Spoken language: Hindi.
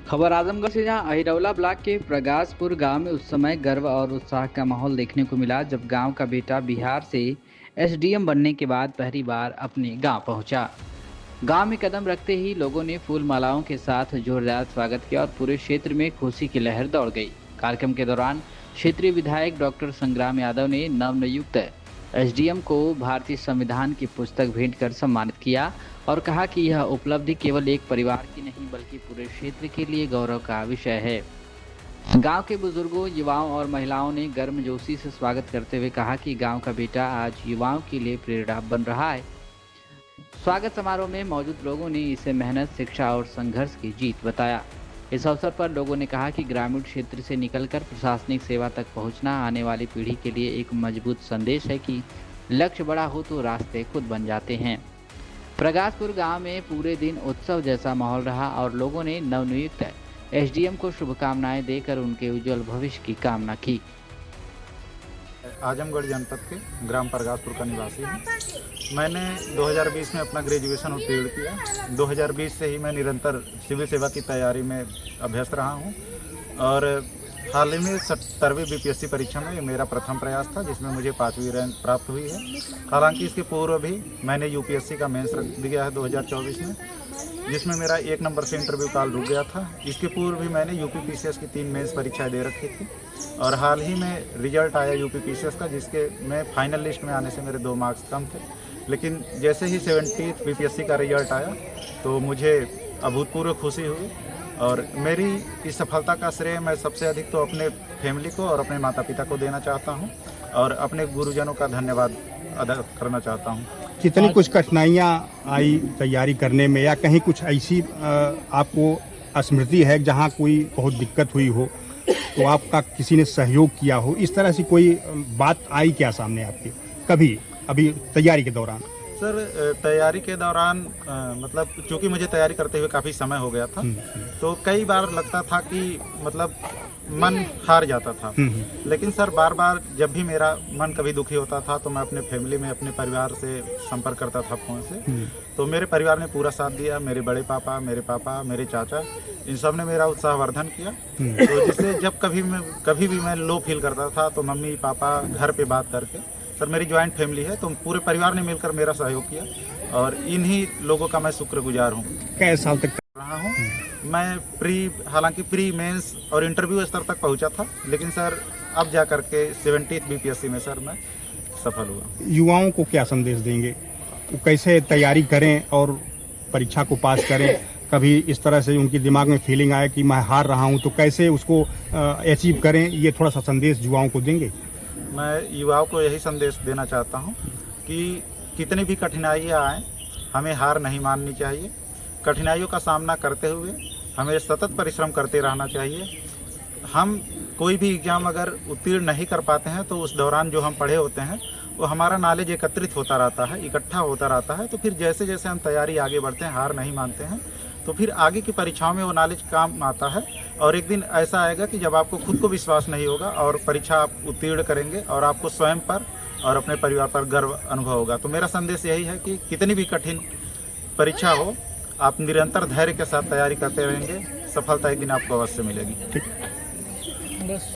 खबर आजमगढ़ से, जहां अहिरौला ब्लॉक के प्रगासपुर गांव में उस समय गर्व और उत्साह का माहौल देखने को मिला जब गांव का बेटा बिहार से एसडीएम बनने के बाद पहली बार अपने गांव पहुंचा। गांव में कदम रखते ही लोगों ने फूल मालाओं के साथ जोरदार स्वागत किया और पूरे क्षेत्र में खुशी की लहर दौड़ गई। कार्यक्रम के दौरान क्षेत्रीय विधायक डॉक्टर संग्राम यादव ने नवनियुक्त एसडीएम को भारतीय संविधान की पुस्तक भेंट कर सम्मानित किया और कहा कि यह उपलब्धि केवल एक परिवार की नहीं बल्कि पूरे क्षेत्र के लिए गौरव का विषय है। गांव के बुजुर्गों, युवाओं और महिलाओं ने गर्मजोशी से स्वागत करते हुए कहा कि गांव का बेटा आज युवाओं के लिए प्रेरणा बन रहा है। स्वागत समारोह में मौजूद लोगों ने इसे मेहनत, शिक्षा और संघर्ष की जीत बताया। इस अवसर पर लोगों ने कहा कि ग्रामीण क्षेत्र से निकलकर प्रशासनिक सेवा तक पहुंचना आने वाली पीढ़ी के लिए एक मजबूत संदेश है कि लक्ष्य बड़ा हो तो रास्ते खुद बन जाते हैं। प्रगासपुर गांव में पूरे दिन उत्सव जैसा माहौल रहा और लोगों ने नवनियुक्त एसडीएम को शुभकामनाएं देकर उनके उज्जवल भविष्य की कामना की। आजमगढ़ जनपद के ग्राम प्रगासपुर का निवासी हूँ। मैंने 2020 में अपना ग्रेजुएशन उत्तीर्ण किया। 2020 से ही मैं निरंतर सिविल सेवा की तैयारी में अभ्यस्त रहा हूँ और हाल ही में 70वीं बीपीएससी परीक्षा में ये मेरा प्रथम प्रयास था, जिसमें मुझे 5वीं रैंक प्राप्त हुई है। हालांकि इसके पूर्व भी मैंने यूपीएससी का मेंस दिया है 2024 में, जिसमें मेरा 1 नंबर से इंटरव्यू कॉल रुक गया था। इसके पूर्व भी मैंने यूपीपीसीएस की 3 मेंस परीक्षाएं दे रखी थी और हाल ही में रिजल्ट आया यूपीपीसीएस का, जिसके में फाइनल लिस्ट में आने से मेरे 2 मार्क्स कम थे। लेकिन जैसे ही 70th बीपीएससी का रिजल्ट आया तो मुझे अभूतपूर्व खुशी हुई और मेरी इस सफलता का श्रेय मैं सबसे अधिक तो अपने फैमिली को और अपने माता पिता को देना चाहता हूं और अपने गुरुजनों का धन्यवाद अदा करना चाहता हूं। कितनी कुछ कठिनाइयाँ आई तैयारी करने में, या कहीं कुछ ऐसी आपको स्मृति है जहाँ कोई बहुत दिक्कत हुई हो तो आपका किसी ने सहयोग किया हो, इस तरह से कोई बात आई क्या सामने आपके कभी अभी तैयारी के दौरान? सर, तैयारी के दौरान मतलब चूँकि मुझे तैयारी करते हुए काफ़ी समय हो गया था, तो कई बार लगता था कि मतलब मन हार जाता था। लेकिन सर, बार बार जब भी मेरा मन कभी दुखी होता था तो मैं अपने फैमिली में, अपने परिवार से संपर्क करता था फ़ोन से। तो मेरे परिवार ने पूरा साथ दिया। मेरे बड़े पापा, मेरे चाचा, इन सब ने मेरा उत्साहवर्धन किया। तो जिससे जब कभी भी मैं लो फील करता था तो मम्मी पापा घर पे बात करके, सर मेरी जॉइंट फैमिली है तो पूरे परिवार ने मिलकर मेरा सहयोग किया और इन्हीं लोगों का मैं शुक्रगुजार हूँ। कैसे साल तक रहा हूँ मैं हालांकि प्री मेंस और इंटरव्यू स्तर तक पहुंचा था, लेकिन सर अब जा करके 70th बीपीएससी में सर मैं सफल हुआ। युवाओं को क्या संदेश देंगे, वो कैसे तैयारी करें और परीक्षा को पास करें? कभी इस तरह से उनके दिमाग में फीलिंग आए कि मैं हार रहा हूँ, तो कैसे उसको अचीव करें, ये थोड़ा सा संदेश युवाओं को देंगे? मैं युवाओं को यही संदेश देना चाहता हूँ कि कितनी भी कठिनाइयाँ आएँ, हमें हार नहीं माननी चाहिए। कठिनाइयों का सामना करते हुए हमें सतत परिश्रम करते रहना चाहिए। हम कोई भी एग्ज़ाम अगर उत्तीर्ण नहीं कर पाते हैं तो उस दौरान जो हम पढ़े होते हैं वो हमारा नॉलेज एकत्रित होता रहता है, इकट्ठा होता रहता है। तो फिर जैसे जैसे हम तैयारी आगे बढ़ते हैं, हार नहीं मानते हैं, तो फिर आगे की परीक्षाओं में वो नॉलेज काम आता है। और एक दिन ऐसा आएगा कि जब आपको खुद को विश्वास नहीं होगा और परीक्षा आप उत्तीर्ण करेंगे और आपको स्वयं पर और अपने परिवार पर गर्व अनुभव होगा। तो मेरा संदेश यही है कि कितनी भी कठिन परीक्षा हो, आप निरंतर धैर्य के साथ तैयारी करते रहेंगे, सफलता एक दिन आपको अवश्य मिलेगी।